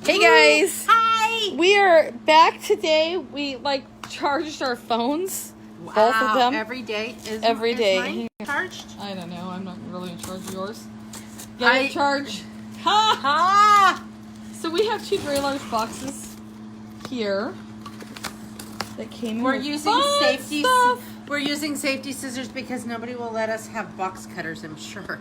Hey guys! Hi! We are back today. We charged our phones. Wow, Both of them. Every day is Day. mine charged? I don't know. I'm not really in charge of yours. I- Charge. Ha! Ah! So we have two very large boxes here that came in We're with using fun safety. stuff. We're using safety scissors because nobody will let us have box cutters. I'm sure.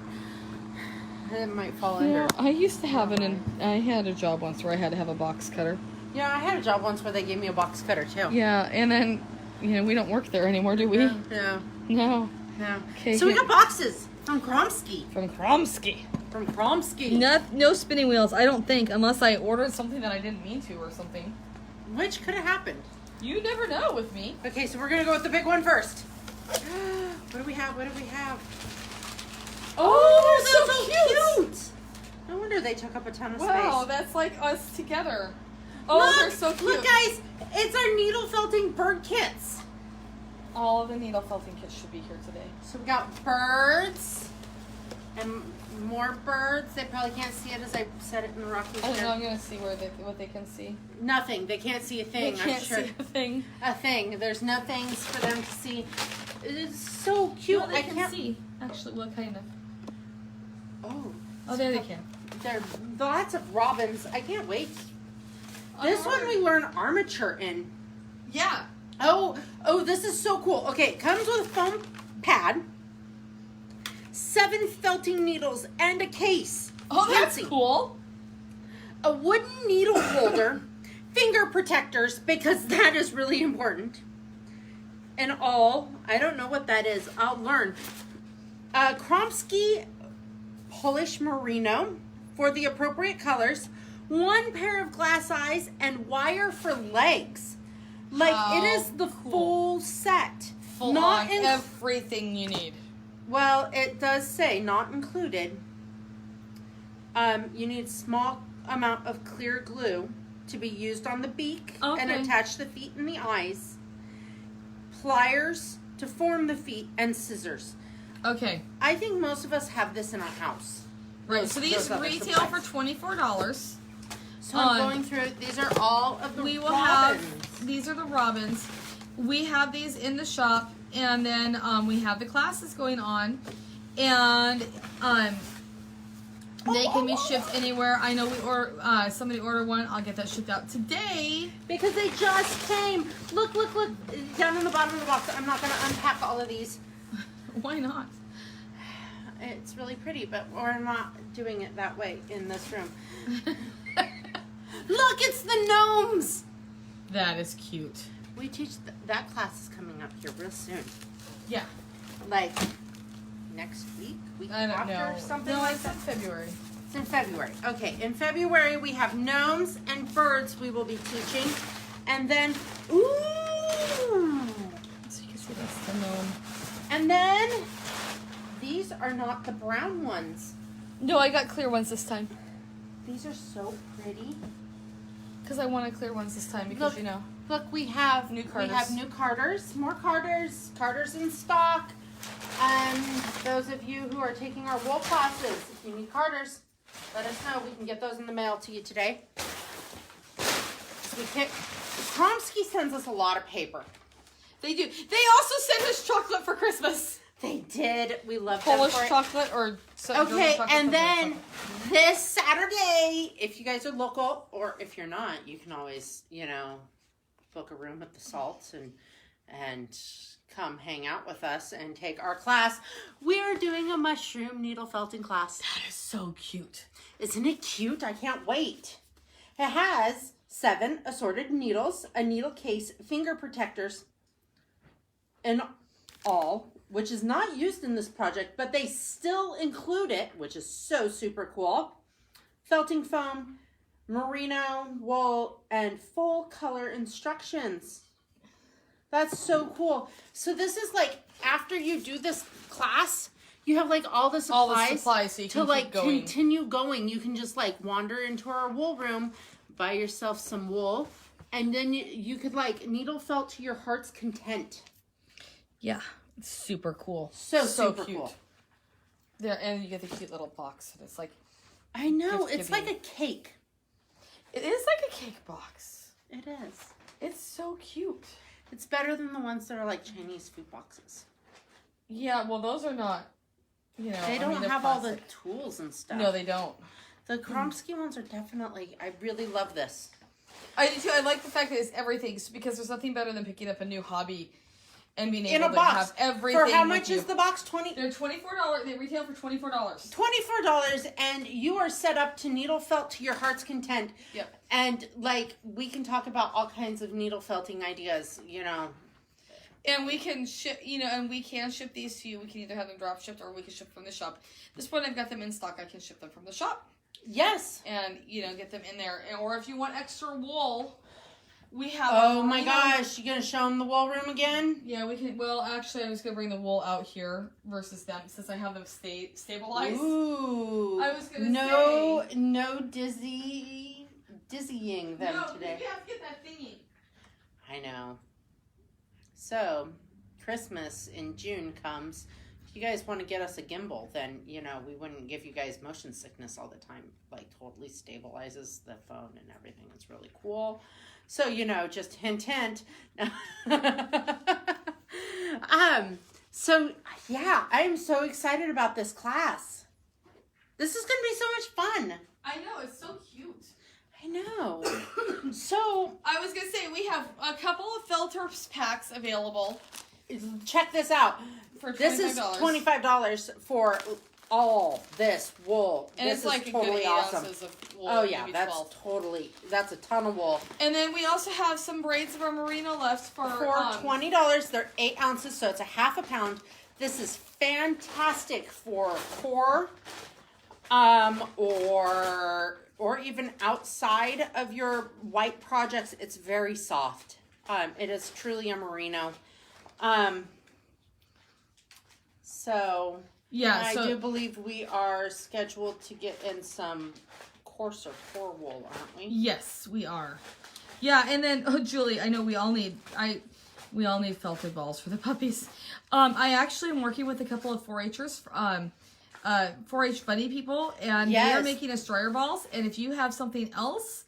It might fall Yeah, under. I used to have I had a job once where I had to have a box cutter. Yeah, I had a job once where they gave me a box cutter too. Yeah, and then we don't work there anymore, do we? No. No. Okay. So we got boxes from Kromsky. From Kromsky. From Kromsky. No spinning wheels, I don't think, unless I ordered something that I didn't mean to or something. Which could have happened. You never know with me. Okay, so we're gonna go with the big one first. What do we have? What do we have? Oh, they're so cute! No wonder they took up a ton of Wow, space. that's like us together. Oh, Look, they're so cute. Look, guys, it's our needle felting bird kits. All of the needle felting kits should be here today. So we got birds and more birds. They probably can't see it as I said it in the rocking I don't know, chair. I'm gonna see what they can see. Nothing. They can't see a thing. They can't I'm sure. see a thing. A thing. There's no things for them to see. It is so cute. No, they I can can't see. Actually, what kind of? Oh, Oh, there they can. there are lots of robins. I can't wait. This one we learn armature in. Yeah. Oh, this is so cool. Okay, it comes with a foam pad, 7 felting needles, and a case. Oh, that's Fancy. cool. A wooden needle holder, finger protectors, because that is really important. And all, I don't know what that is. I'll learn. Kromsky Polish Merino for the appropriate colors, 1 pair of glass eyes, and wire for legs. Like, it is the How cool. full set. Full Not on in- everything you need. Well, it does say not included. You need small amount of clear glue to be used on the beak and Okay. attach the feet and the eyes. Pliers to form the feet and scissors. Okay. I think most of us have this in our house. Right. So these those other retail for supplies. $24. So I'm going through. These are all of the We will robins. have these are the robins. We have these in the shop, and then we have the classes going on, and they can be shipped anywhere. I know somebody ordered one. I'll get that shipped out today. Because they just came. Look down in the bottom of the box. I'm not going to unpack all of these. Why not? It's really pretty, but we're not doing it that way in this room. Look, it's the gnomes. That is cute. We teach that class is coming up here real soon. Yeah. Like next week I don't after, know. something No, like it's that. in February. It's in February. Okay, in February we have gnomes and birds we will be teaching, and then So you can see that's the gnome. and then these are not the brown ones. No, I got clear ones this time. These are so pretty. Because I wanted clear ones this time because, Look. Look, we have New We Carters. have new Carters, more Carters in stock. Those of you who are taking our wool classes, if you need Carters, let us know. We can get those in the mail to you today. Kromsky sends us a lot of paper. They do. They also sent us chocolate for Christmas. They did. We love Polish them for it. chocolate or Okay, chocolate, and something then chocolate. this Saturday, if you guys are local, or if you're not, you can always, book a room at the Salt and come hang out with us and take our class. We're doing a mushroom needle felting class. That is so cute. Isn't it cute? I can't wait. It has 7 assorted needles, a needle case, finger protectors, and all, which is not used in this project, but they still include it, which is so super cool. Felting foam, merino, wool, and full color instructions. That's so cool. So this is like, after you do this class, you have like all the supplies, so you can keep going. continue going. You can just like wander into our wool room, buy yourself some wool, and then you could like needle felt to your heart's content. Yeah, it's super cool. So super cute. cool. Yeah, and you get the cute little box. It's like I know, Gift it's like giving. a cake. it is cake box. It is. It's so cute. It's better than the ones that are like Chinese food boxes. Yeah, well, those are not, They don't they're have all the plastic. tools and stuff. No, they don't. The Kromsky ones are definitely, I really love this. I do too. I like the fact that it's everything because there's nothing better than picking up a new hobby and being In able a to box. have everything. For how with much you. is the box? They're $24. They retail for $24. $24, and you are set up to needle felt to your heart's content. Yep. And like we can talk about all kinds of needle felting ideas, And we can ship, and we can ship these to you. We can either have them drop shipped or we can ship from the shop. This point, I've got them in stock. I can ship them from the shop. Yes. And, get them in there. Or if you want extra wool, we have. Oh my gosh, you gonna show them the wool room again? Yeah, we can. Well, actually, I was gonna bring the wool out here versus them since I have them stabilized. Ooh. I was gonna no dizzying them today. You have to get that thingy. I know. So, Christmas in June comes. If you guys want to get us a gimbal, then, we wouldn't give you guys motion sickness all the time. Like, totally stabilizes the phone and everything. It's really cool. So, just hint, hint. So, yeah, I am so excited about this class. This is going to be so much fun. I know, it's so cute. I know. So, I was gonna say we have a couple of filter packs available. check this out. For $25. This is $25 for all this wool. And this it's like is a totally good 8 awesome. ounces of wool. Oh yeah, maybe that's 12. that's a ton of wool. And then we also have some braids of our merino left for $20. They're 8 ounces, so it's a half a pound. This is fantastic for core, or even outside of your white projects. It's very soft. It is truly a merino. So Yeah, I so do believe we are scheduled to get in some coarser core wool, aren't we? yes, we are. Yeah, and then Julie, I know we all need felted balls for the puppies. I actually am working with a couple of 4-Hers, 4-H bunny people, and they are Yes. making us dryer balls. And if you have something else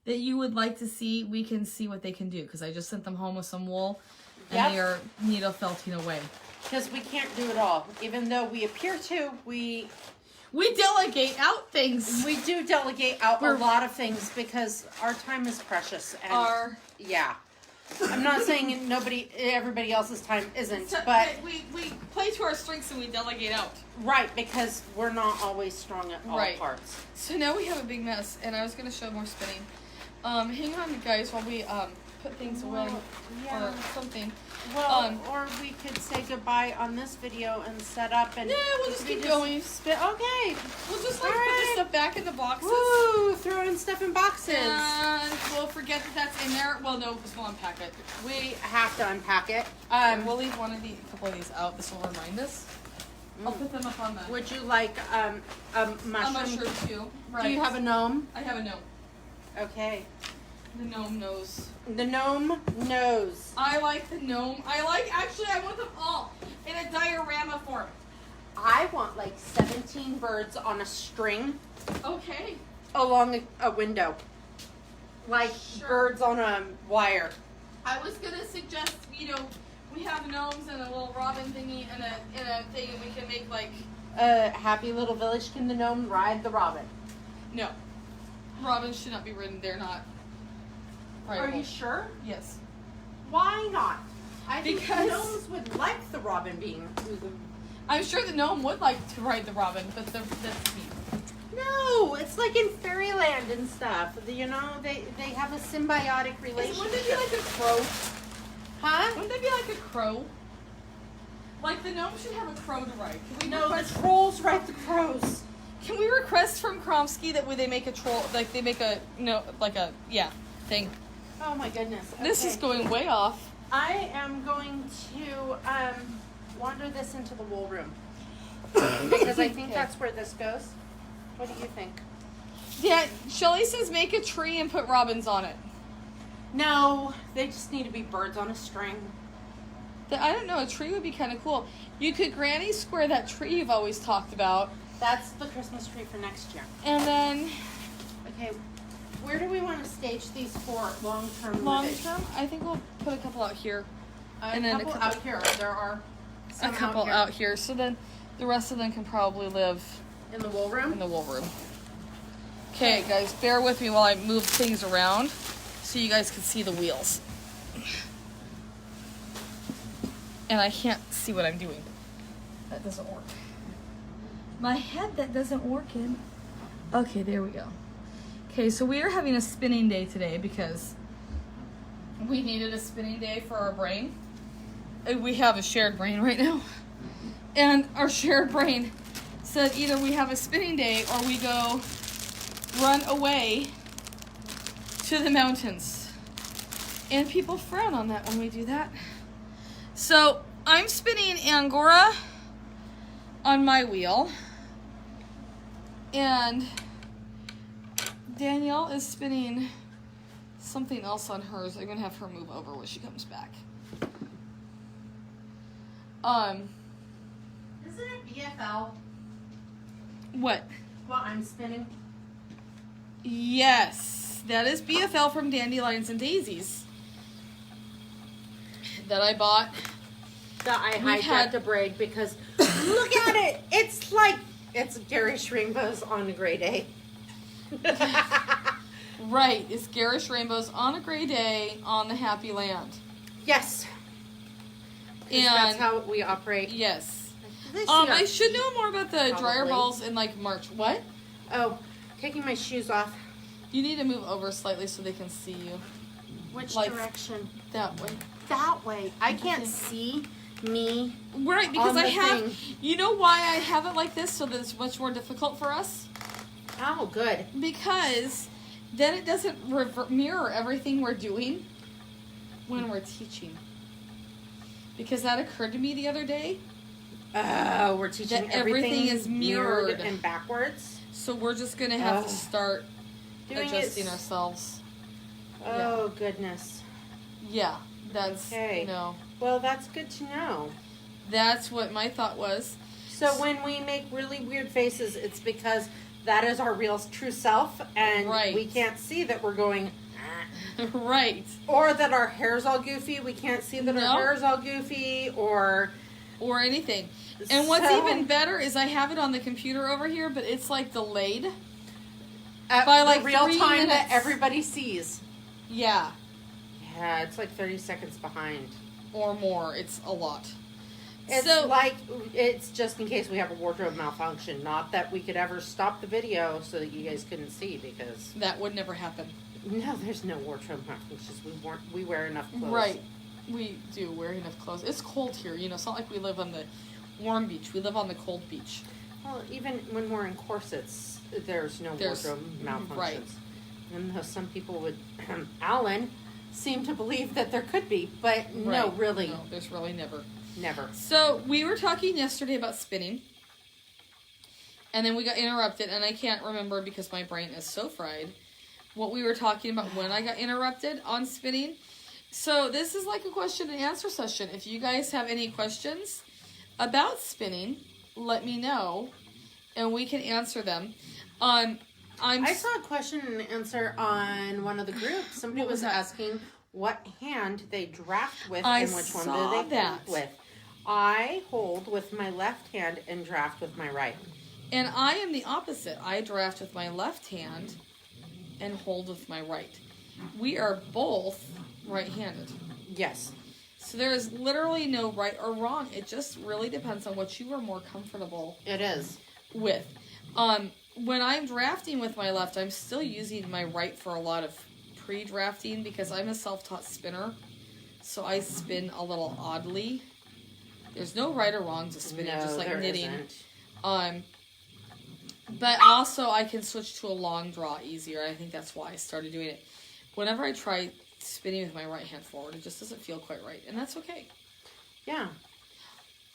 that you would like to see, we can see what they can do. Because I just sent them home with some wool, and Yep. they are needle felting away. Because we can't do it all. Even though we appear to, we delegate out things. we do delegate out a lot of things because our time is precious. And yeah. I'm not saying everybody else's time isn't, but we play to our strengths and we delegate out. right, because we're not always strong at all Right. parts. So now we have a big mess, and I was gonna show more spinning. Hang on, guys, while we put things away or something. Well, or we could say goodbye on this video and set up and. Yeah, we'll just keep going. Okay. We'll just put Alright. this stuff back in the boxes. Woo! Throwing stuff in boxes. And we'll forget that that's in there. Well, no, because we'll unpack it. We have to unpack it. We'll leave a couple of these out. This will remind us. I'll put them up on the Would you like a mushroom? a mushroom too. Right. Do you have a gnome? I have a gnome. Okay. The gnome knows. The gnome knows. I like the gnome. I want them all in a diorama form. I want like 17 birds on a string Okay. along a window. Like Sure. birds on a wire. I was gonna suggest, we have gnomes and a little robin thingy and a thing, and we can make like Happy little village. Can the gnome ride the robin? no. Robins should not be ridden. They're not. Are you rideable. sure? Yes. Why not? I think Because- gnomes would like the robin being. I'm sure the gnome would like to ride the robin, but that's me. No, it's like in fairyland and stuff. They have a symbiotic relationship. Wouldn't it be like a crow? Huh? Wouldn't that be like a crow? Like the gnome should have a crow to ride. No, the trolls ride the crows. Can we request from Kromsky that they make a troll, like they make a thing? Oh my goodness. This is Okay. going way off. I am going to wander this into the wool room because I think Okay. that's where this goes. What do you think? Yeah, Shelly says make a tree and put robins on it. No, they just need to be birds on a string. I don't know, a tree would be kind of cool. You could granny square that tree you've always talked about. That's the Christmas tree for next year. And then, Okay. Where do we want to stage these for long-term Long living? term, I think we'll put a couple out here. And then a couple out here. There are some A couple out here. So then the rest of them can probably live In the wool room? in the wool room. Okay, guys, bear with me while I move things around so you guys can see the wheels. And I can't see what I'm doing. That doesn't work. My head that doesn't work in. Okay, there we go. Okay, so we are having a spinning day today because we needed a spinning day for our brain. We have a shared brain right now. And our shared brain said either we have a spinning day or we go run away to the mountains. And people frown on that when we do that. So I'm spinning Angora on my wheel. And Danielle is spinning something else on hers. I'm gonna have her move over when she comes back. Isn't it BFL? What? What I'm spinning? Yes, that is BFL from Dandelions and Daisies that I bought. That I We've hijacked had- a braid because look at it. It's Garish Rainbows on a gray day. Right, it's Garish Rainbows on a gray day on the Happy Land. Yes. And That's how we operate. yes. This I year. should know more about the dryer Probably. balls in like March. What? Oh, taking my shoes off. You need to move over slightly so they can see you. Which Like- direction? That way. That way. I can't see me. Right, because On I the have. thing. You know why I have it like this so that it's much more difficult for us? Oh, good. Because then it doesn't mirror everything we're doing when we're teaching. Because that occurred to me the other day. Oh, we're teaching That everything everything is mirrored. and backwards. So we're just going to have to Ugh. start Doing adjusting it. ourselves. Oh, goodness. Yeah, that's, Okay. no. Well, that's good to know. That's what my thought was. So when we make really weird faces, it's because that is our real true self, and Right. we can't see that we're going, Right. or that our hair's all goofy. We can't see that No. our hair's all goofy, or Or anything. And what's So- even better is I have it on the computer over here, but it's like delayed. at By, the like, real 3 time that minutes. everybody sees. Yeah. Yeah, it's like 30 seconds behind. Or more. It's a lot. It's So- like, it's just in case we have a wardrobe malfunction. Not that we could ever stop the video so that you guys couldn't see, because That would never happen. no, there's no wardrobe malfunctions. We wear enough clothes. Right. We do wear enough clothes. It's cold here, you know. It's not like we live on the warm beach. We live on the cold beach. Well, even when we're in corsets, there's no There's- wardrobe malfunctions. right. And though some people would, Alan, seem to believe that there could be, but no, Right. really, No, there's really never. never. So we were talking yesterday about spinning. And then we got interrupted, and I can't remember because my brain is so fried what we were talking about when I got interrupted on spinning. So this is like a question and answer session. If you guys have any questions about spinning, let me know, and we can answer them. I saw a question and answer on one of the groups. Somebody What was was that? asking what hand they draft with I and which one saw do they that. hold with. I hold with my left hand and draft with my right. And I am the opposite. I draft with my left hand and hold with my right. We are both right-handed. Yes. So there is literally no right or wrong. It just really depends on what you are more comfortable It is. with. When I'm drafting with my left, I'm still using my right for a lot of pre-drafting because I'm a self-taught spinner. So I spin a little oddly. There's no right or wrong to spinning, No, just like there knitting. isn't. But also I can switch to a long draw easier. I think that's why I started doing it. Whenever I try spinning with my right hand forward, it just doesn't feel quite right. And that's okay. Yeah.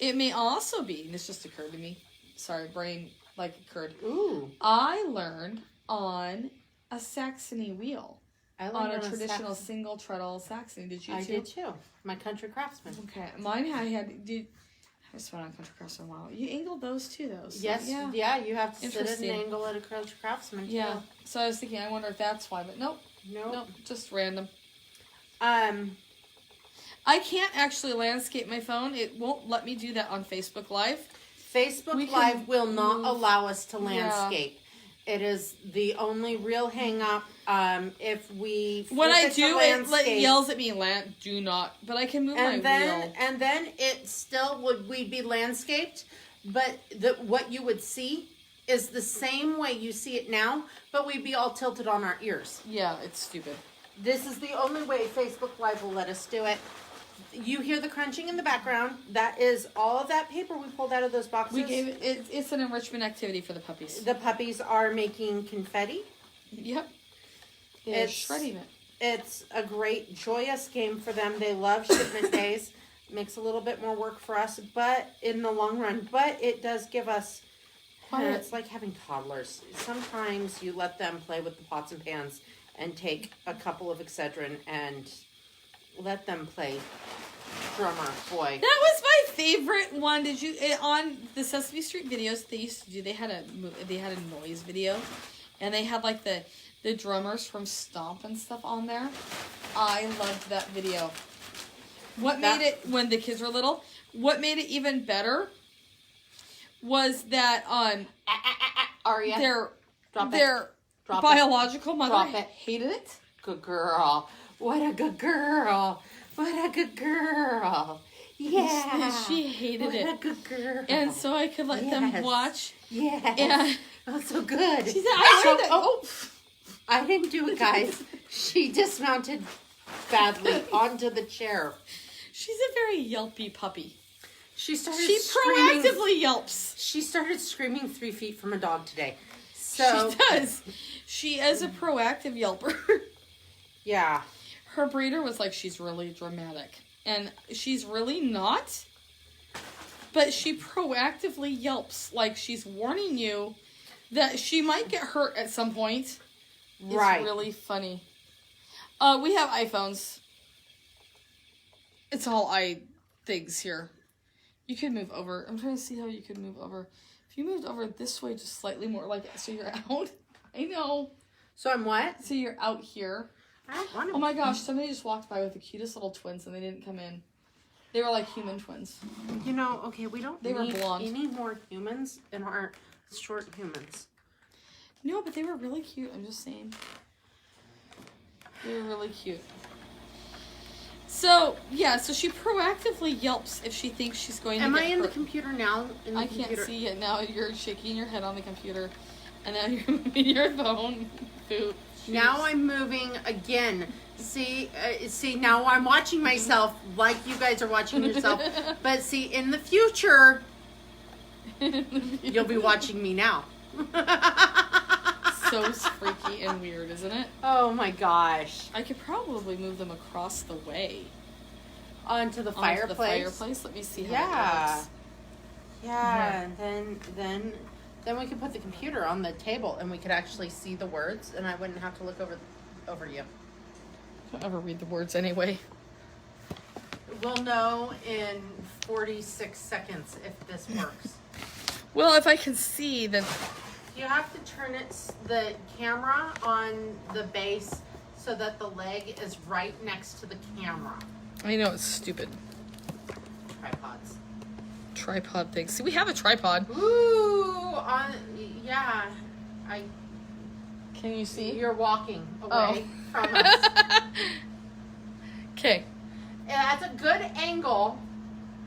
It may also be, and this just occurred to me. Sorry, brain like occurred. Ooh. I learned on a Saxony wheel. I On learned a on traditional Sax- single treadle Saxony. Did you I too? did too. My country craftsman. Okay. Mine I had just went on Country Craftsman a while. You angled those too, though. So, Yes, yeah, you have to sit at an Interesting. angle at a Country Craftsman, too. Yeah. So I was thinking, I wonder if that's why, but nope. Nope, just random. I can't actually landscape my phone. It won't let me do that on Facebook Live. Facebook Live will not allow us to landscape. It is the only real hang up. If we When I flip do, it to it yells at me, do not. But I can move my wheel. And then it still would be landscaped, but what you would see is the same way you see it now, but we'd be all tilted on our ears. Yeah, it's stupid. This is the only way Facebook Live will let us do it. You hear the crunching in the background. That is all of that paper we pulled out of those boxes. We gave it. It's an enrichment activity for the puppies. The puppies are making confetti. Yep. They're shredding it. It's a great, joyous game for them. They love shipment days. Makes a little bit more work for us, but in the long run, but it does give us. It's like having toddlers. Sometimes you let them play with the pots and pans and take a couple of Excedrin and let them play drummer boy. That was my favorite one. Did you on the Sesame Street videos they used to do? They had a noise video, and they had like the drummers from Stomp and stuff on there. I loved that video. What made it when the kids were little? What made it even better was that Aria, their biological mother hated it. Good girl. What a good girl. What a good girl. Yeah. She hated it. What a good girl. And so I could let them watch. Yes. And oh, so good. She said, I didn't do it, guys. She dismounted badly onto the chair. She's a very yelpy puppy. She proactively yelps. She started screaming 3 feet from a dog today. So she does. She is a proactive yelper. Yeah. Her breeder was like, she's really dramatic. And she's really not. But she proactively yelps. Like she's warning you that she might get hurt at some point. Right. It's really funny. We have iPhones. It's all things here. You could move over. I'm trying to see how you could move over. If you moved over this way just slightly more, like, so you're out. I know. So I'm what? So you're out here. I don't want to. Oh my gosh, somebody just walked by with the cutest little twins and they didn't come in. They were like human twins. You know, okay, we don't They were need blonde. any more humans in our short humans. No, but they were really cute. I'm just saying. They were really cute. So, yeah, so she proactively yelps if she thinks she's going to Am get I in the hurt. computer now? I can't see it now. You're shaking your head on the computer. And now you're moving your phone. Boot. Now I'm moving again. See, now I'm watching myself like you guys are watching yourself. But see, in the future, you'll be watching me now. So freaky and weird, isn't it? Oh my gosh. I could probably move them across the way. Onto the Onto fireplace. the fireplace. Let me see how that works. Yeah, and then we could put the computer on the table and we could actually see the words and I wouldn't have to look over you. I don't ever read the words anyway. We'll know in 46 seconds if this works. Well, if I can see, then... You have to turn the camera on the base so that the leg is right next to the camera. I know, it's stupid. Tripods. Tripod thing. See, we have a tripod. Ooh, yeah. Can you see? You're walking away from us. Okay. That's a good angle.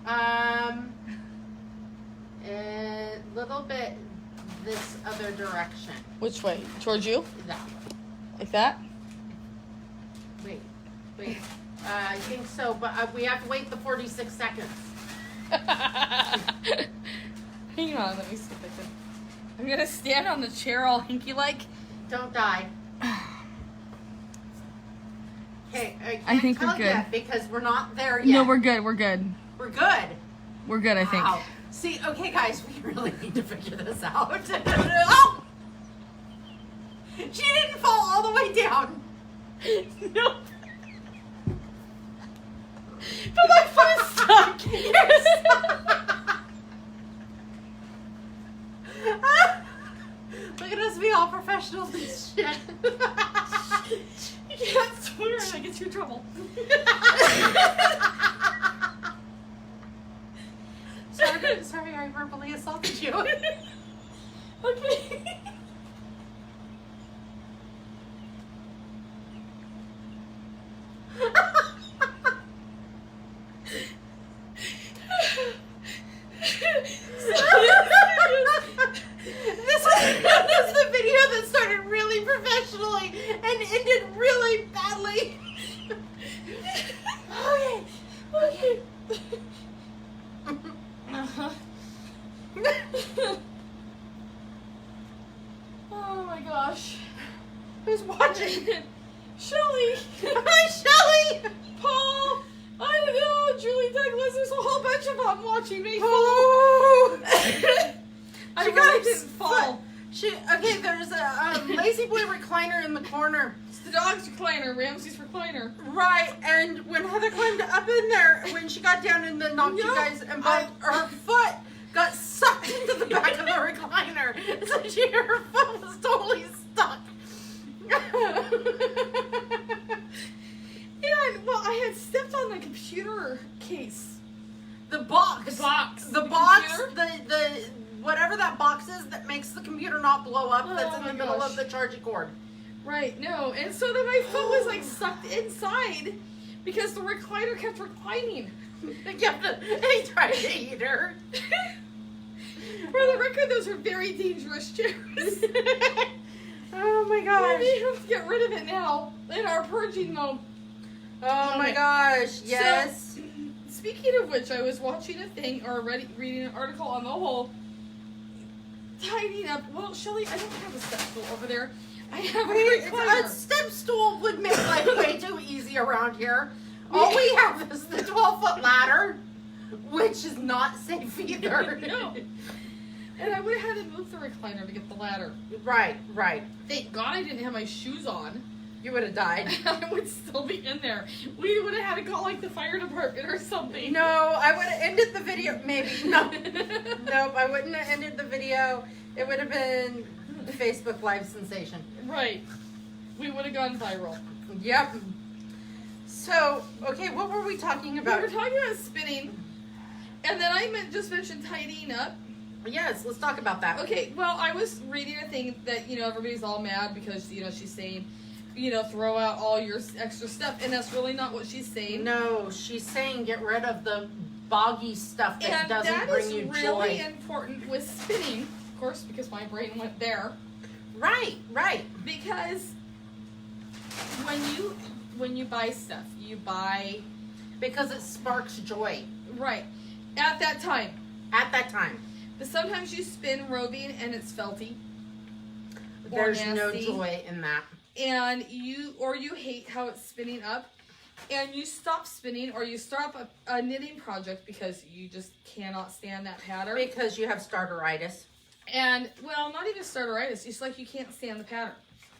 A little bit this other direction. Which way? Towards you? That way. Like that? Wait. I think so, but we have to wait the 46 seconds. Hang on, let me see if I can. I'm gonna stand on the chair all hinky-like. Don't die. Okay, I think we're tell good. yet because we're not there yet. No, we're good. We're good. We're good. We're good, I think. Wow. See, okay, guys, we really need to figure this out. Oh! She didn't fall all the way down. No. But my foot is stuck. professional than shit. You can't swear and I get you in trouble. Sorry, I verbally assaulted you. Okay. This is the video that started really professionally and ended really badly. Okay. Uh-huh. Oh my gosh. Who's watching? Shelly. Hi, Shelly. Paul. I don't know. Julie Douglas. There's a whole bunch of them watching me fall. Oh. I She really got didn't fall. Okay, there's a lazy boy recliner in the corner. It's the dog's recliner, Ramsey's recliner. Right, and when Heather climbed up in there, when she got down and then knocked you guys, and her foot got sucked into the back of the recliner. So her foot was totally stuck. And, well, I had stepped on the computer case. The box. The box. The The box, computer? the whatever that box is that makes the computer not blow up, that's Oh in the my middle gosh. of the charging cord. Right, no. And so then my foot was, like, sucked inside because the recliner kept reclining. He tried to eat her. For the record, those are very dangerous chairs. Oh my gosh. We have to get rid of it now in our purging mode. Oh my Okay. gosh, yes. So, speaking of which, I was watching a thing or reading an article on the whole tidying up. Well, Shelly, I don't have a step stool over there. I have a A recliner. step stool would make life way too easy around here. All we have is the 12-foot ladder, which is not safe either. No. And I would have had to move the recliner to get the ladder. Right. Thank God I didn't have my shoes on. You would have died. I would still be in there. We would have had to call like the fire department or something. No, I would have ended the video. Maybe. No. Nope, I wouldn't have ended the video. It would have been Facebook Live sensation. Right. We would have gone viral. Yep. So, okay, what were we talking about? We were talking about spinning. And then I just mentioned tidying up. Yes, let's talk about that. Okay, well, I was reading a thing that, everybody's all mad because, she's saying, throw out all your extra stuff. And that's really not what she's saying. No, she's saying get rid of the boggy stuff that And doesn't that bring is you really joy. important with spinning, of course, because my brain went there. Right. Because when you buy stuff, you buy Because it sparks joy right at that time. at that time. But sometimes you spin roving and it's felty. Or There's no nasty. joy in that. And you hate how it's spinning up, and you stop spinning or you start a knitting project because you just cannot stand that pattern. Because you have starteritis. And well, not even starteritis. It's like you can't stand the pattern.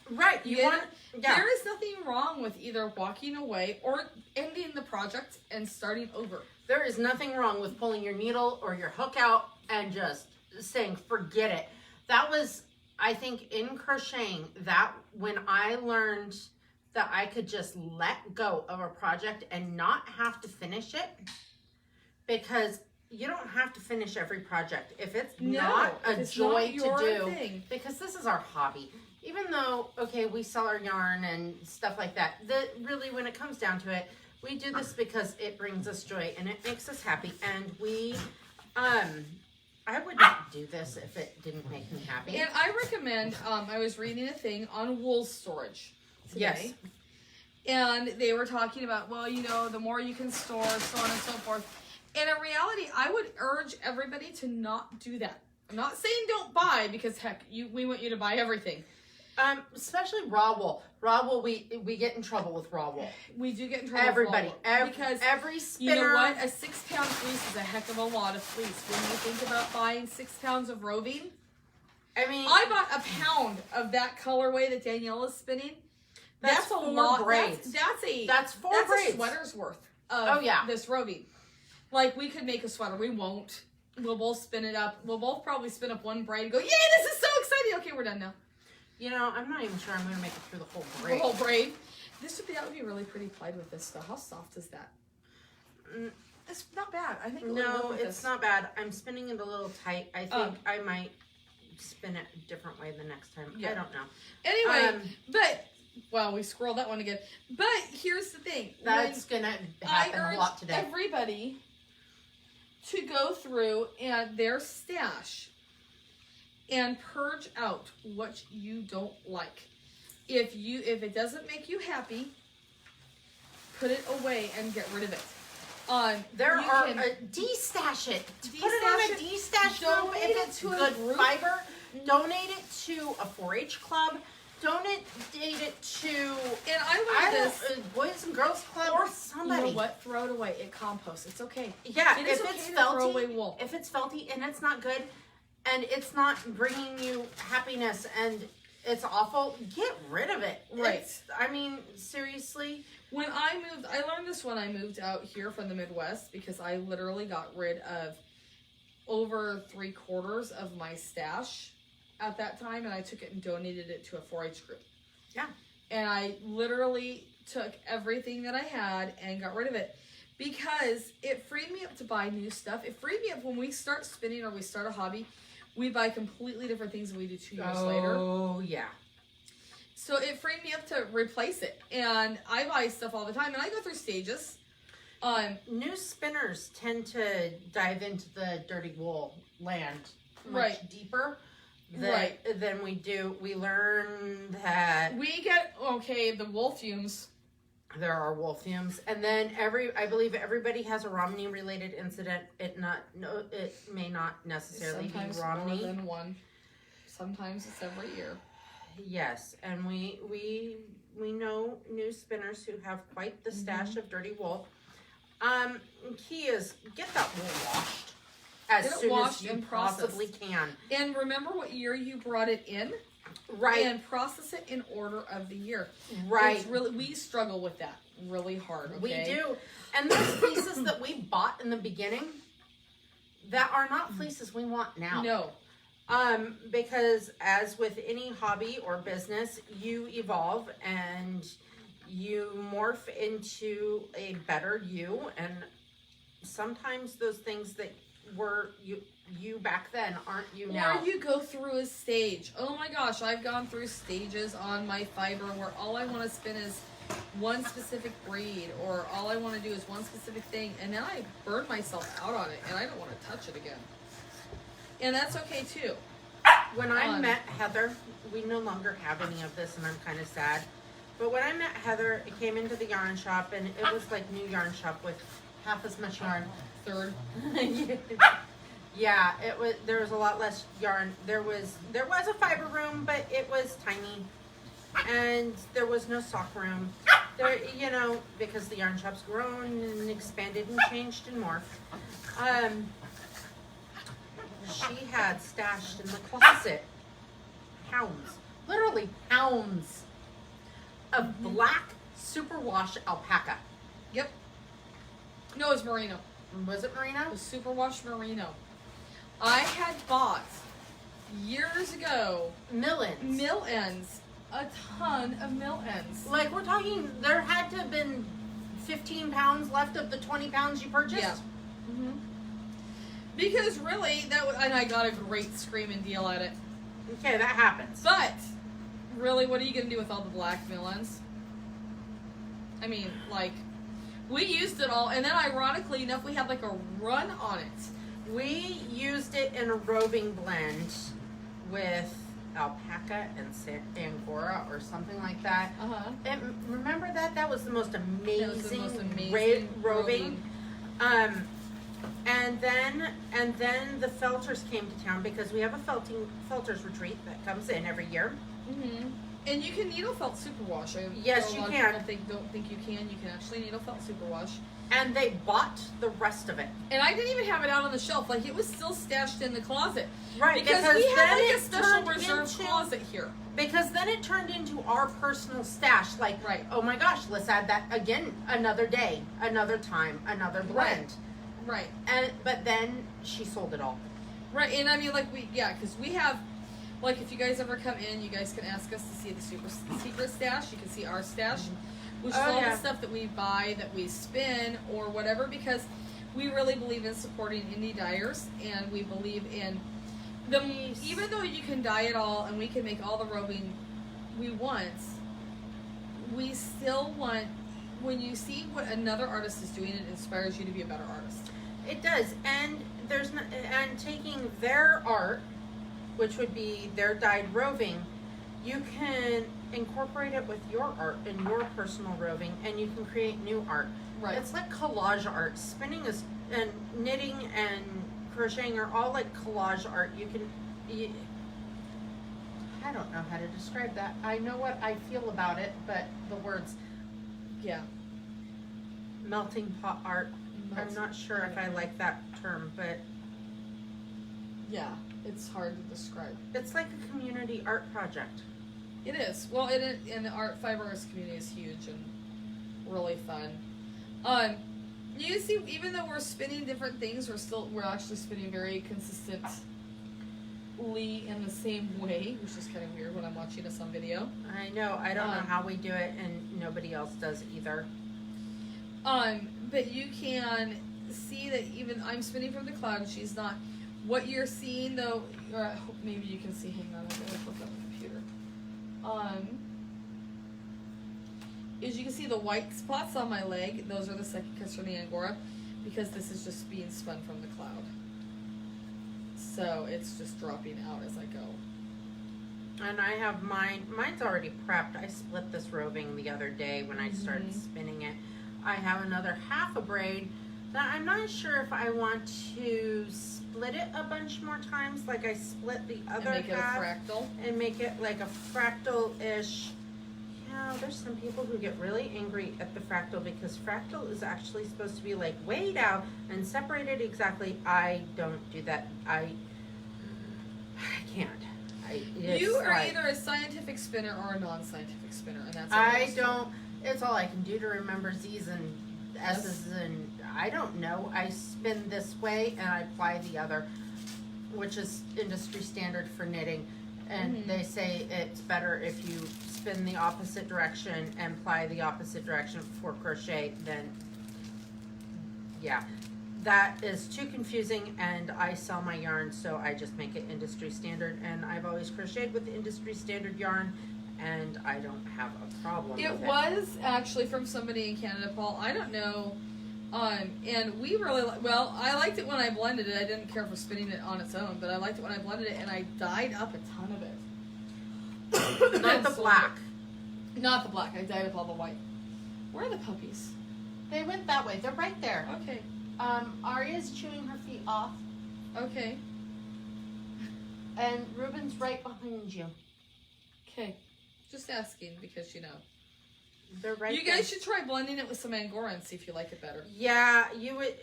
Right. There is nothing wrong with either walking away or ending the project and starting over. There is nothing wrong with pulling your needle or your hook out and just saying, forget it. That was, I think, in crocheting, that when I learned that I could just let go of a project and not have to finish it, because you don't have to finish every project if it's not a joy to do. Thing. Because this is our hobby. Even though, okay, we sell our yarn and stuff like that, really, when it comes down to it, we do this because it brings us joy and it makes us happy. And I would not do this if it didn't make me happy. And I recommend, I was reading a thing on wool storage today. Yes. And they were talking about, well, the more you can store, so on and so forth. And in reality, I would urge everybody to not do that. I'm not saying don't buy, because heck, we want you to buy everything. Especially raw wool. Raw wool, we get in trouble with raw wool. We do get in trouble Everybody. with raw wool, because every spinner. you know what? A 6-pound fleece is a heck of a lot of fleece. When you think about buying 6 pounds of roving, I mean, I bought a pound of that colorway that Danielle is spinning. That's a 4 lot. braids. That's 4 that's braids. a sweater's worth of this roving. Like, we could make a sweater. We won't. We'll both spin it up. We'll both probably spin up one braid and go, yay, this is so exciting. Okay, we're done now. You know, I'm not even sure I'm gonna make it through the whole The braid. whole braid. That would be really pretty plied with this stuff. How soft is that? It's not bad. I think it would work No, with it's this. not bad. I'm spinning it a little tight. I think I might spin it a different way the next time. Yeah. I don't know. Anyway, well, we scrolled that one again. But here's the thing. That's gonna happen I a lot urge today. everybody to go through and their stash and purge out what you don't like. If it doesn't make you happy, put it away and get rid of it. There you are can de-stash it. de-stash Put it on it, a de-stash room donate if it it's to a good group. fiber. Donate it to a 4-H club. Donate it to And I learned this. Boys and Girls Club Or somebody. You know what? Throw it away. It composts. It's okay. Yeah, It is if okay it's to throw away felty, wool. if it's felty and it's not good, and it's not bringing you happiness, and it's awful, get rid of it. Right. I mean, seriously. When I learned this when I moved out here from the Midwest because I literally got rid of over 3/4 of my stash at that time, and I took it and donated it to a 4-H group. Yeah. And I literally took everything that I had and got rid of it because it freed me up to buy new stuff. It freed me up when we start spinning or we start a hobby. We buy completely different things than we do 2 years later. Oh, yeah. So it freed me up to replace it. And I buy stuff all the time, and I go through stages. New spinners tend to dive into the dirty wool land much Right. deeper Right. than we do. We learn that We get, the wool fumes. there are wool fumes, and then I believe everybody has a Romney related incident. It may not necessarily Sometimes be Romney. more than one. Sometimes it's every year. Yes, and we know new spinners who have quite the stash of dirty wool. Key is get that wool washed as Get it soon washed as you and processed. possibly can. And remember what year you brought it in, Right, and process it in order of the year. right. It's really, we struggle with that really hard. Okay? We do. And those fleeces that we bought in the beginning, that are not fleeces we want now. No. Because as with any hobby or business, you evolve and you morph into a better you, and sometimes those things that were you back then aren't you now. Or you go through a stage. Oh my gosh, I've gone through stages on my fiber where all I want to spin is one specific breed, or all I want to do is one specific thing, and then I burn myself out on it, and I don't want to touch it again. And that's okay too. When I met Heather, we no longer have any of this, and I'm kind of sad. But when I met Heather, it came into the yarn shop, and it was like new yarn shop with half as much yarn. Third. Yeah, it was. There was a lot less yarn. There was a fiber room, but it was tiny, and there was no sock room. There, because the yarn shop's grown and expanded and changed and morphed. She had stashed in the closet pounds, literally pounds of black superwash alpaca. Yep. No, it's merino. Was it merino? It was superwash merino. I had bought years ago Mill ends. mill ends, a ton of mill ends. Like, we're talking, there had to have been 15 pounds left of the 20 pounds you purchased. Yeah. Because really, and I got a great screaming deal at it. Okay, that happens. But really, what are you gonna do with all the black mill ends? I mean, like, we used it all, and then ironically enough, we had like a run on it. We used it in a roving blend with alpaca and angora or something like that. And remember that? That was the most amazing, That was the most amazing roving. And then the felters came to town because we have a felters retreat that comes in every year. And you can needle felt superwash. Yes, you can. Don't think you can. You can actually needle felt superwash. And they bought the rest of it. And I didn't even have it out on the shelf. Like, it was still stashed in the closet. Right, Because because we then had like a it special turned reserve into- closet here. Because then it turned into our personal stash. Like, Right. oh my gosh, let's add that again another day, another time, another blend. Right. But then she sold it all. Right. And I mean, like, because we have Like if you guys ever come in, you guys can ask us to see the super secret stash. You can see our stash, which is all the stuff that we buy, that we spin, or whatever, because we really believe in supporting indie dyers, and we believe in even though you can dye it all and we can make all the roving we want, we still want, when you see what another artist is doing, it inspires you to be a better artist. It does, and and taking their art, which would be their dyed roving, you can incorporate it with your art and your personal roving, and you can create new art. Right. It's like collage art. Spinning is, and knitting and crocheting are all like collage art. I don't know how to describe that. I know what I feel about it, but the words, Yeah. melting pot art. I'm not sure if I like that term, but Yeah, it's hard to describe. it's like a community art project. It is. Well, and the fiber arts community is huge and really fun. You see, even though we're spinning different things, we're actually spinning very consistently in the same way, which is kind of weird when I'm watching us on video. I know. I don't know how we do it, and nobody else does either. But you can see that even I'm spinning from the cloud, and she's not. What you're seeing, though, or I hope maybe you can see. Hang on, I'm gonna look up the computer. As you can see, the white spots on my leg, those are the second cuts from the Angora, because this is just being spun from the cloud. So it's just dropping out as I go. And I have mine's already prepped. I split this roving the other day when I started spinning it. I have another half a braid that I'm not sure if I want to split it a bunch more times, like I split the other And make half. it a fractal. And make it like a fractal-ish. Yeah, there's some people who get really angry at the fractal because fractal is actually supposed to be like weighed out and separated exactly. I don't do that. I can't. You are either a scientific spinner or a non-scientific spinner, and that's all I don't. It's all I can do to remember Z's and S's, and I don't know. I spin this way and I apply the other, which is industry standard for knitting. And they say it's better if you spin the opposite direction and apply the opposite direction for crochet. Then, yeah, that is too confusing, and I sell my yarn, so I just make it industry standard. And I've always crocheted with the industry standard yarn, and I don't have a problem with it. It was actually from somebody in Canada, Paul. I don't know. And we really, I liked it when I blended it. I didn't care for spinning it on its own, but I liked it when I blended it, and I dyed up a ton of it. Not the black. Not the black. I dyed up all the white. Where are the puppies? They went that way. They're right there. Okay. Aria's chewing her feet off, Okay. and Ruben's right behind you. Okay. Just asking because, They're right You guys should try blending it with some Angora and see if you like it better. Yeah, you would.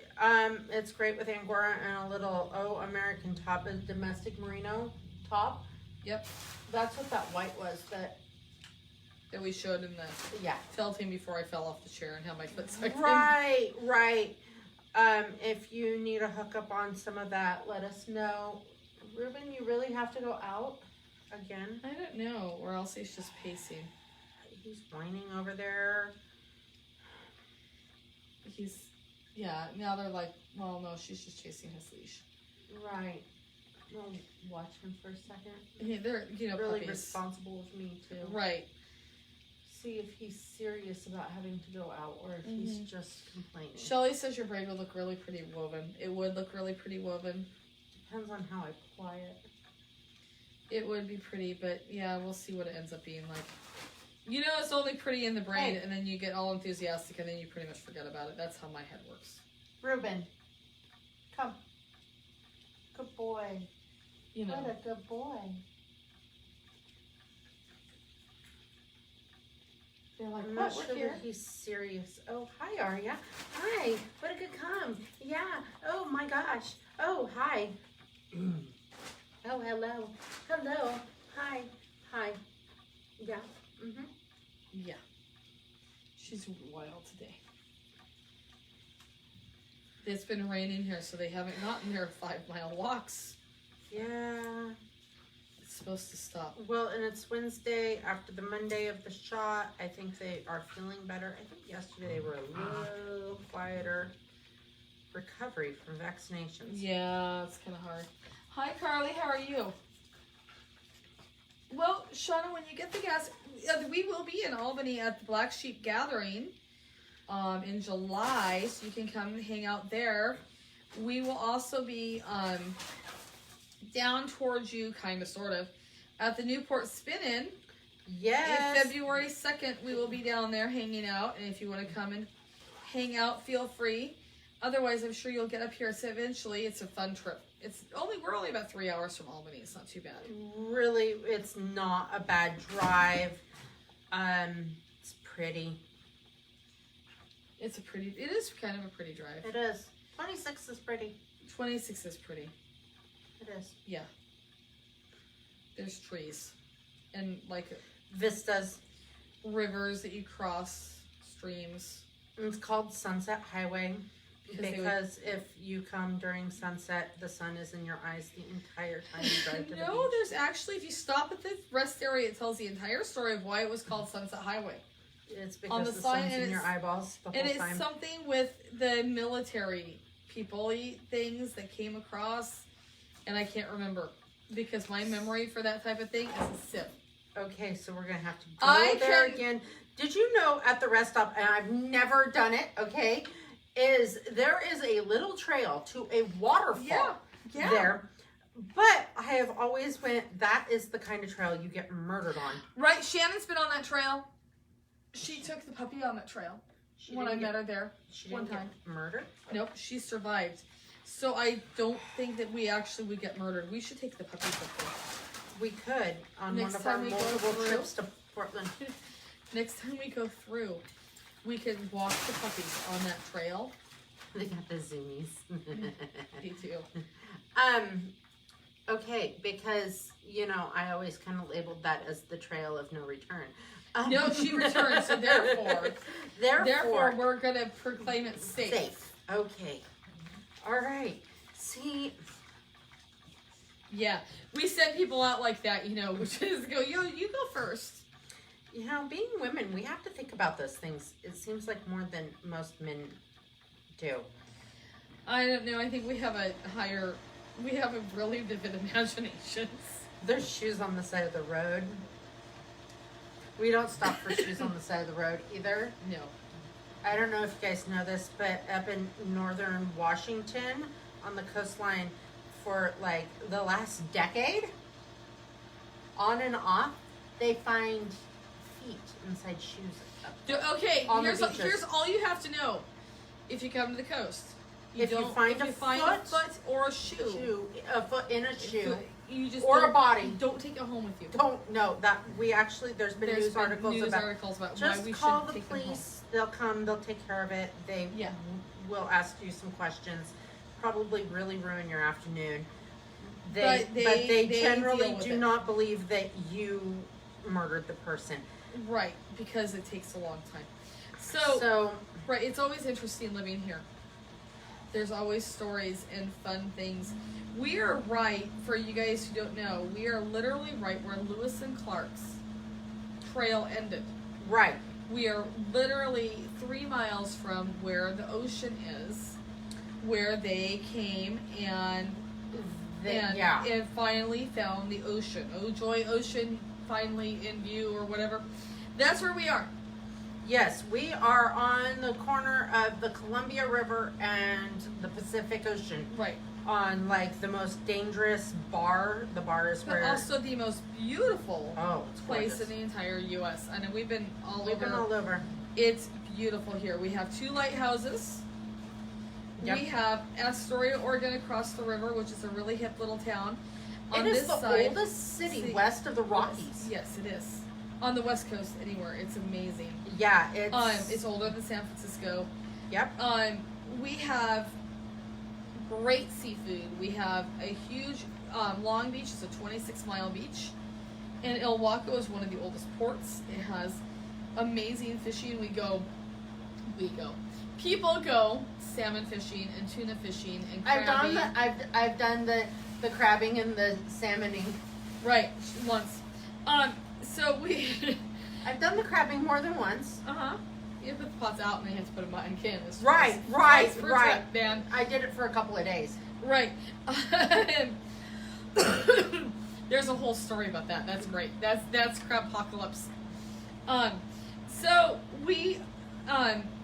It's great with Angora and a little American top, a domestic merino top. Yep. That's what that white was. That we showed in the Telltale before I fell off the chair and had my foot sucked in. Right. If you need a hookup on some of that, let us know. Ruben, you really have to go out again? I don't know, or else he's just pacing. He's whining over there. Now they're like, well, no, she's just chasing his leash. Right. We'll watch him for a second. Yeah, they're, really puppies. responsible of me, too. Right. See if he's serious about having to go out or if he's just complaining. Shelly says your braid would look really pretty woven. It would look really pretty woven. Depends on how I apply it. It would be pretty, but yeah, we'll see what it ends up being like. It's only pretty in the braid, and then you get all enthusiastic, and then you pretty much forget about it. That's how my head works. Ruben, come. Good boy. What a good boy. They're like, I'm not sure that he's serious. Oh, hi, Aria. Hi. What a good come. Yeah. Oh, my gosh. Oh, hi. Oh, hello. Hello. Hi. Hi. Yeah. Yeah. She's wild today. It's been raining here, so they haven't gotten their 5-mile walks. Yeah. supposed to stop. Well, and it's Wednesday after the Monday of the shot. I think they are feeling better. I think yesterday they were a little quieter. Recovery from vaccinations. Yeah, it's kind of hard. Hi, Carly. How are you? Well, Shauna, when you get the gas, we will be in Albany at the Black Sheep Gathering in July, so you can come hang out there. We will also be down towards you, kind of, sort of, at the Newport Spin-In. Yes. February 2nd, we will be down there hanging out, and if you want to come and hang out, feel free. Otherwise, I'm sure you'll get up here. So eventually, it's a fun trip. We're only about 3 hours from Albany. It's not too bad. Really, it's not a bad drive. It's pretty. It is kind of a pretty drive. It is. 26 is pretty. 26 is pretty. It is. Yeah. There's trees. And like Vistas. rivers that you cross, streams. It's called Sunset Highway because if you come during sunset, the sun is in your eyes the entire time you drive to the No, beach. there's actually, if you stop at the rest area, it tells the entire story of why it was called Sunset Highway. It's On because the the sign, sun's and in your it's- eyeballs the And whole it's time. something with the military people things that came across, and I can't remember because my memory for that type of thing is a sip. Okay, so we're gonna have to go I there can- again. Did you know at the rest stop, and I've never done it, okay, there is a little trail to a waterfall Yeah. there. But I have always went, that is the kind of trail you get murdered on. Right, Shannon's been on that trail. She took the puppy on that trail when I didn't met her there. She one didn't time. get murdered? Nope, she survived. So I don't think that we actually would get murdered. We should take the puppies up there. We could on Next one of our time we go multiple through. trips to Portland. Next time we go through, we could walk the puppies on that trail. They got the zoomies. Me too. Okay, because, I always kind of labeled that as the trail of no return. No, she returned, so therefore we're gonna proclaim it safe. Safe. Okay. All right. See, Yeah, we send people out like that, which is you go first. being women, we have to think about those things. It seems like more than most men do. I don't know. I think we have a really vivid imaginations. There's shoes on the side of the road. We don't stop for shoes on the side of the road either. No. I don't know if you guys know this, but up in northern Washington on the coastline for like the last decade, on and off, they find feet inside shoes. Okay, On the here's beaches. all you have to know. If you come to the coast, If you find a a foot foot or a shoe, A foot in a shoe. you just Or a don't- body. Don't take it home with you. Don't know that there's been news articles about. articles about why Just we call should the take them home. police. They'll come. They'll take care of it. They Yeah. will ask you some questions. Probably really ruin your afternoon. But They they generally deal with do it. not believe that you murdered the person. Right, because it takes a long time. So right, it's always interesting living here. There's always stories and fun things. We are right, for you guys who don't know, we are literally right where Lewis and Clark's trail ended. right. We are literally 3 miles from where the ocean is, where they came and and finally found the ocean. Oh joy, ocean finally in view, or whatever. That's where we are. Yes, we are on the corner of the Columbia River and the Pacific Ocean. Right. On like the most dangerous bar. The bar is But where. also the most beautiful It's place gorgeous. in the entire U.S. I know we've been all We've over. been all over. It's beautiful here. We have 2 lighthouses. Yep. We have Astoria, Oregon, across the river, which is a really hip little town. On It is this the side, oldest city west of the Rockies. Yes, it is. On the West Coast, anywhere, it's amazing. Yeah, It's older than San Francisco. Yep. We have great seafood. We have a huge Long Beach is a 26-mile beach, and Ilwaco is one of the oldest ports. It has amazing fishing. People go salmon fishing and tuna fishing and crabbing. I've done the crabbing and the salmoning. Right, once. So we. I've done the crabbing more than once. You put the pots out and then you have to put them in cans. Right. Man. I did it for a couple of days. Right. There's a whole story about that. That's great. That's Crabpocalypse. So we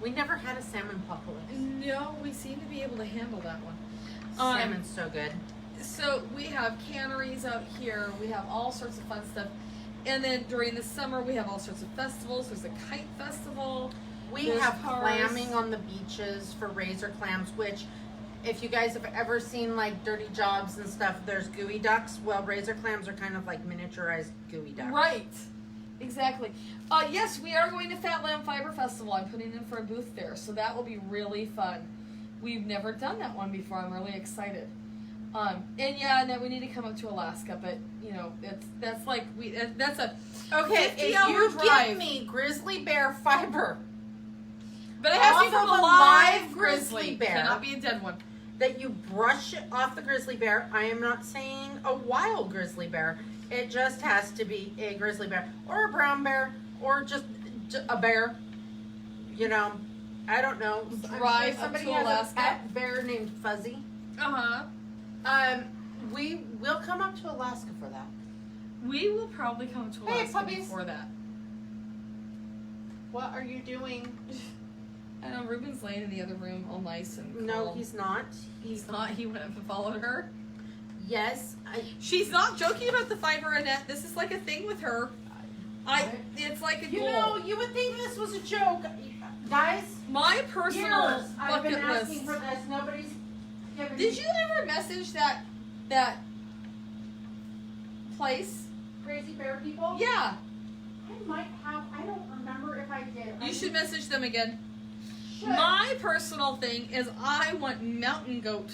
never had a salmon apocalypse. no, we seem to be able to handle that one. Salmon's so good. So we have canneries out here. We have all sorts of fun stuff. And then during the summer, we have all sorts of festivals. There's a kite festival. We There's have cars. clamming on the beaches for razor clams, which, if you guys have ever seen like Dirty Jobs and stuff, there's gooey ducks. Well, razor clams are kind of like miniaturized gooey ducks. Right. Exactly. Yes, we are going to Fat Lamb Fiber Festival. I'm putting in for a booth there, so that will be really fun. We've never done that one before. I'm really excited. And yeah, no, we need to come up to Alaska, but you know, that's like that's a Okay, if 50-hour you drive. give me grizzly bear fiber But it has to be off from of a a live live grizzly grizzly bear. Cannot be a dead one. that you brush it off the grizzly bear, I am not saying a wild grizzly bear. It just has to be a grizzly bear or a brown bear or just a bear. You know, I don't know. Drive up somebody to has Alaska. a pet bear named Fuzzy. We will come up to Alaska for that. We will probably come to Hey, Alaska puppies. before that. What are you doing? I know Ruben's laying in the other room, all nice and No, calm. he's not. He's not. He went up and followed her. Yes, She's not joking about the fiber, Annette. This is like a thing with her. It's like a you goal. know, you would think this was a joke, guys. My personal Years I've been bucket asking list. for this. Nobody's given Did me you ever message that place? crazy bear people. Yeah. I might have. I don't remember if I did. You should message them again. Should. My personal thing is I want mountain goat.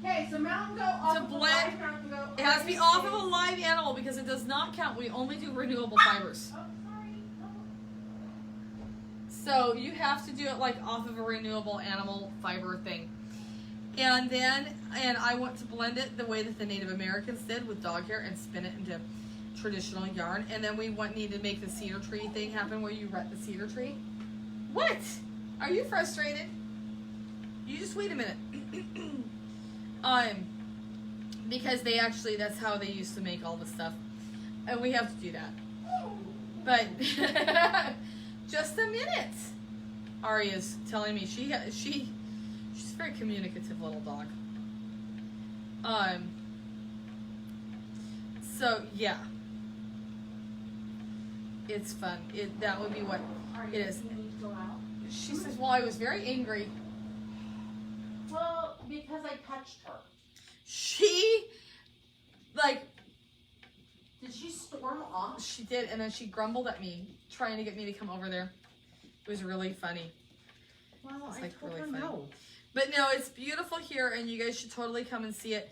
Okay, so mountain goat off To of a blend- live mountain goat. It has to be off of a live animal because it does not count. We only do renewable fibers. Oh, sorry. So you have to do it like off of a renewable animal fiber thing. And I want to blend it the way that the Native Americans did with dog hair and spin it into traditional yarn. And then we need to make the cedar tree thing happen where you rut the cedar tree. What? Are you frustrated? You just wait a minute. Because that's how they used to make all the stuff. And we have to do that. But just a minute. Arya's telling me she's a very communicative little dog. So yeah. It's fun. That would be what it is. She says, well, I was very angry. Well, because I touched her. She Did she storm off? she did, and then she grumbled at me, trying to get me to come over there. It was really funny. Well, It's I like told really her funny. no. But no, it's beautiful here, and you guys should totally come and see it.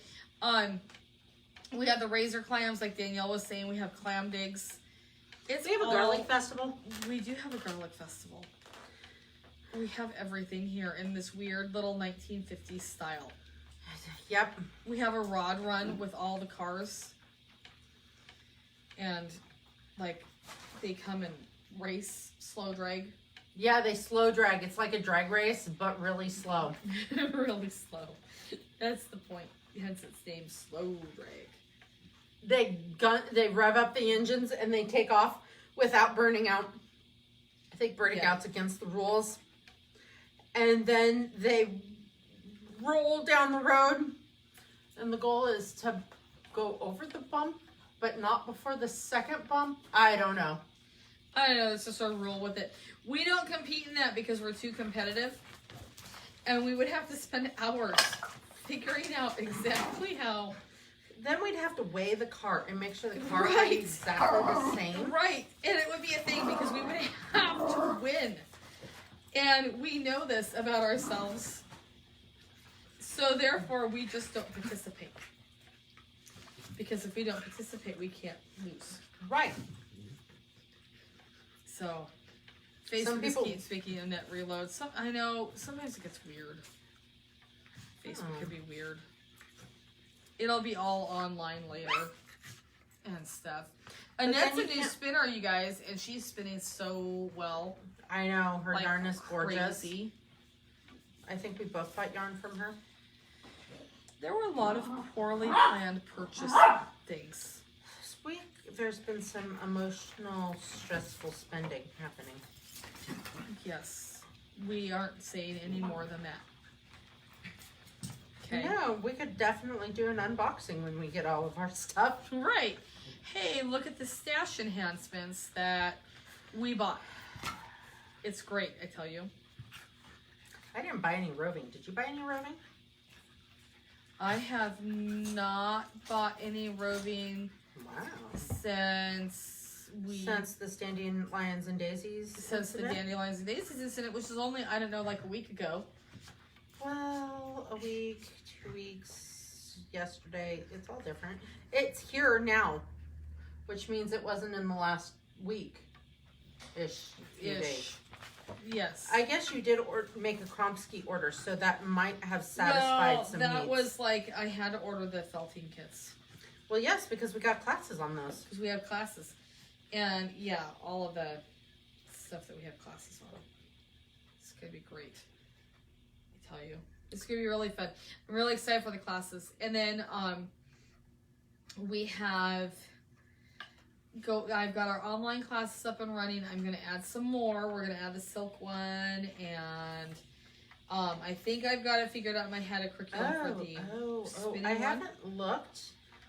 We have the razor clams, like Danielle was saying. We have clam digs. It's We have a garlic festival. We do have a garlic festival. We have everything here in this weird little 1950s style. Yep. We have a rod run with all the cars. And, like, they come and race, slow drag. Yeah, they slow drag. It's like a drag race, but really slow. Really slow. That's the point. Hence its name, slow drag. They rev up the engines and they take off without burning out. I think burning out's against the rules. And then they roll down the road, and the goal is to go over the bump, but not before the second bump. I don't know. I don't know, it's just our rule with it. We don't compete in that because we're too competitive. And we would have to spend hours figuring out exactly how. Then we'd have to weigh the cart and make sure the cart Right. is exactly the same. Right. And it would be a thing because we would have to win. And we know this about ourselves. So therefore, we just don't participate. Because if we don't participate, we can't lose. Right. So, Facebook just keeps speaking of net reload. I know, sometimes it gets weird. Facebook could be weird. It'll be all online later. and stuff. then Annette's a you new can't- spinner, you guys, and she's spinning so well. I know, her Like yarn is gorgeous. crazy. I think we both bought yarn from her. There were a lot of poorly planned purchase things. This week, there's been some emotional, stressful spending happening. Yes. We aren't saying any more than that. Okay. No, we could definitely do an unboxing when we get all of our stuff. Right. Hey, look at the stash enhancements that we bought. It's great, I tell you. I didn't buy any roving. Did you buy any roving? I have not bought any roving Wow. since Since the Dandelions and Daisies since the incident? Dandelions and Daisies incident, which is only, I don't know, like a week ago. Well, a week, 2 weeks, yesterday. It's all different. It's here now, which means it wasn't in the last week-ish. Few days. Ish. Yes. I guess you did make a Kromsky order, so that might have satisfied some that needs. was like, I had to order the felting kits. Well, yes, because we got classes on those. Because we have classes. And yeah, all of the stuff that we have classes on. It's going to be great. I tell you. It's going to be really fun. I'm really excited for the classes. And then we have... I've got our online classes up and running. I'm going to add some more. We're going to add the silk one. And I think I've got it figured out in my head a curriculum for the spinning I one. haven't looked.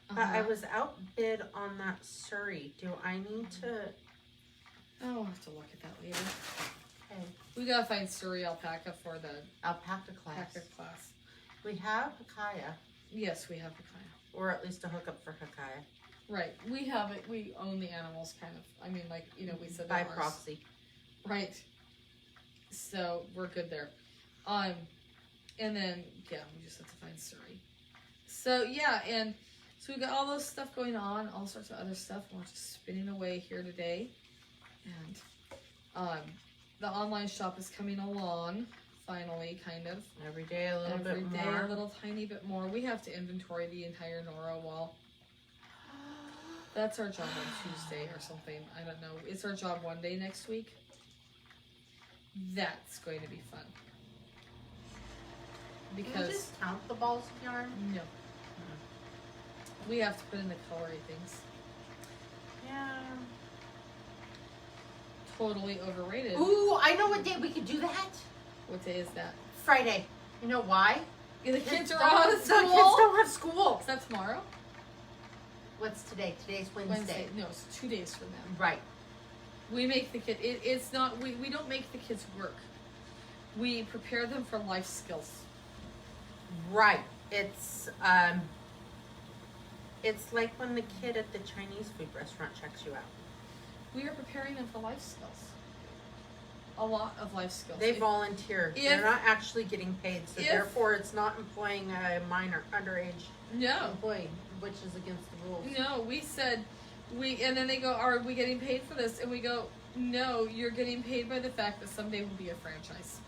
But I was outbid on that Surrey. Do I need to? Oh, I'll have to look at that later. Okay. We gotta find Surrey alpaca for the Alpaca class. alpaca class. We have Hakaya, Yes, we have Hakaya. or at least a hookup for Hakaya. Right, we have it. We own the animals, kind of. I mean, like, you know, we said By they're ours. proxy. Right. So we're good there. And then yeah, we just have to find Surrey. So yeah, and so we got all those stuff going on, all sorts of other stuff. We're just spinning away here today, and the online shop is coming along finally, kind of. Every day a little Every bit day more. a little tiny bit more. We have to inventory the entire Nora wall. That's our job on Tuesday or something. I don't know. It's our job one day next week. That's going to be fun. Can Because you just count the balls of yarn? no. We have to put in the coloring things. Yeah. Totally overrated. Ooh, I know what day we could do that. What day is that? Friday. You know why? Yeah, the kids are don't- out of The school. kids don't have school. Is that tomorrow? What's today? Today's Wednesday. No, it's 2 days from now. Right. We make the kid. It's not. We don't make the kids work. We prepare them for life skills. Right. It's like when the kid at the Chinese food restaurant checks you out. We are preparing them for life skills. A lot of life skills. They volunteer. They're not actually getting paid, so if- therefore it's not employing a minor, underage No, employee, which is against the rules. no. We said and then they go, "Are we getting paid for this?" And we go, "No, you're getting paid by the fact that someday we'll be a franchise."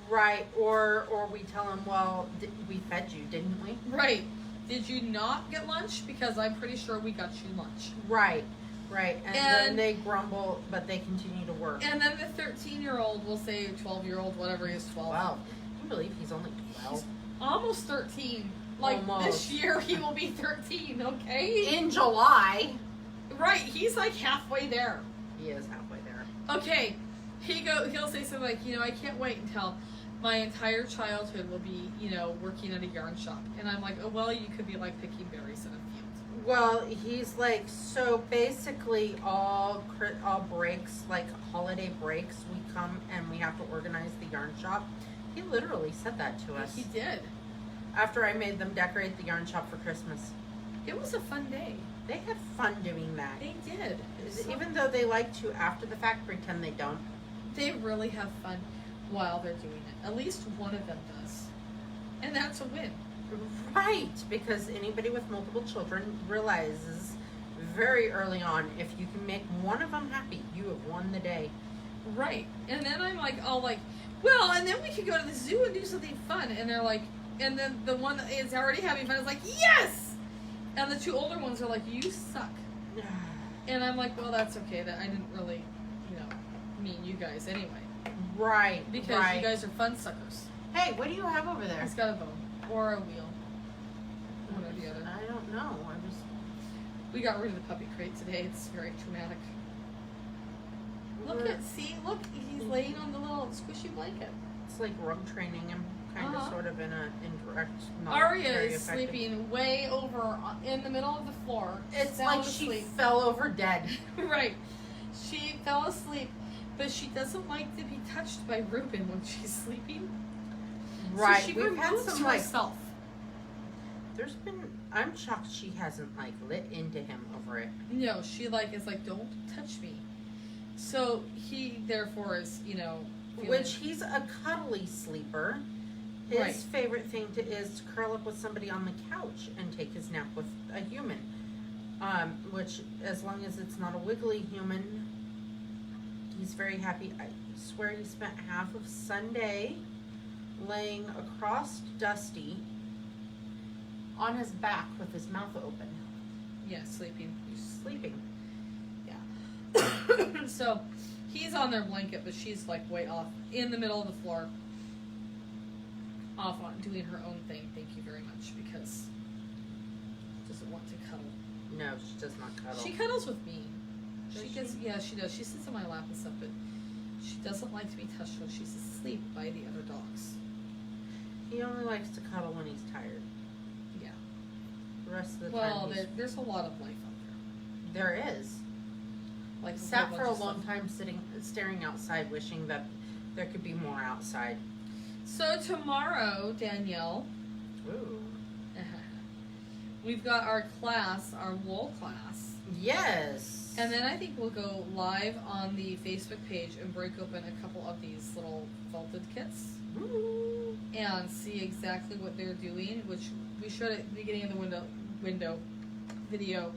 Right. Or we tell them, well, we fed you, didn't we? Right. Did you not get lunch? Because I'm pretty sure we got you lunch. Right. Right. And then And- they grumble, but they continue to work. And then the 13-year-old will say 12-year-old, whatever he is, 12. Wow. Can you believe he's only 12? Almost 13. Like Almost. this year he will be 13, okay? In July. Right, he's like halfway there. He is halfway there. Okay. He'll say something like, I can't wait until my entire childhood will be, working at a yarn shop. And I'm like, oh well, you could be like picking berries in a field. Well, he's like, so basically all breaks, like holiday breaks, we come and we have to organize the yarn shop. He literally said that to us. He did. After I made them decorate the yarn shop for Christmas. It was a fun day. They had fun doing that. They did. Even though they like to, after the fact, pretend they don't. They really have fun while they're doing it. At least one of them does. And that's a win. Right, because anybody with multiple children realizes very early on, if you can make one of them happy, you have won the day. Right. And then I'm like, well, and then we could go to the zoo and do something fun. And they're like, and then the one that is already having fun is like, yes! And the 2 older ones are like, you suck. And I'm like, well, that's okay. That I didn't really, mean you guys anyway. Right. Because you guys are fun suckers. Hey, what do you have over there? It's got a bone. Or a wheel. One or the other. I don't know. We got rid of the puppy crate today. It's very traumatic. Look, he's laying on the little squishy blanket. It's like rug training him, kind of, sort of in an indirect. Aria is sleeping way over in the middle of the floor. It's like she fell over dead. Right. She fell asleep, but she doesn't like to be touched by Ruben when she's sleeping. Right. So she We've had removes some herself. I'm shocked she hasn't lit into him over it. No, she is like, don't touch me. So he therefore is, Which he's a cuddly sleeper. His favorite thing is to curl up with somebody on the couch and take his nap with a human. Which, as long as it's not a wiggly human, he's very happy. I swear he spent half of Sunday laying across Dusty on his back with his mouth open. Yeah, sleeping. He's sleeping. Yeah. So he's on their blanket, but she's like way off in the middle of the floor, off on doing her own thing. Thank you very much, because she doesn't want to cuddle. No, she does not cuddle. She cuddles with me. Does She does. She sits on my lap and stuff, but she doesn't like to be touched when she's asleep by the other dogs. He only likes to cuddle when he's tired. Yeah. The rest of the time. Well, there's a lot of life out there. There is. Like Sat for a long time staring outside, wishing that there could be more outside. So tomorrow, Danielle, Ooh. we've got our class, our wool class. Yes. And then I think we'll go live on the Facebook page and break open a couple of these little felted kits. Ooh. And see exactly what they're doing, which we showed at the beginning of the window video.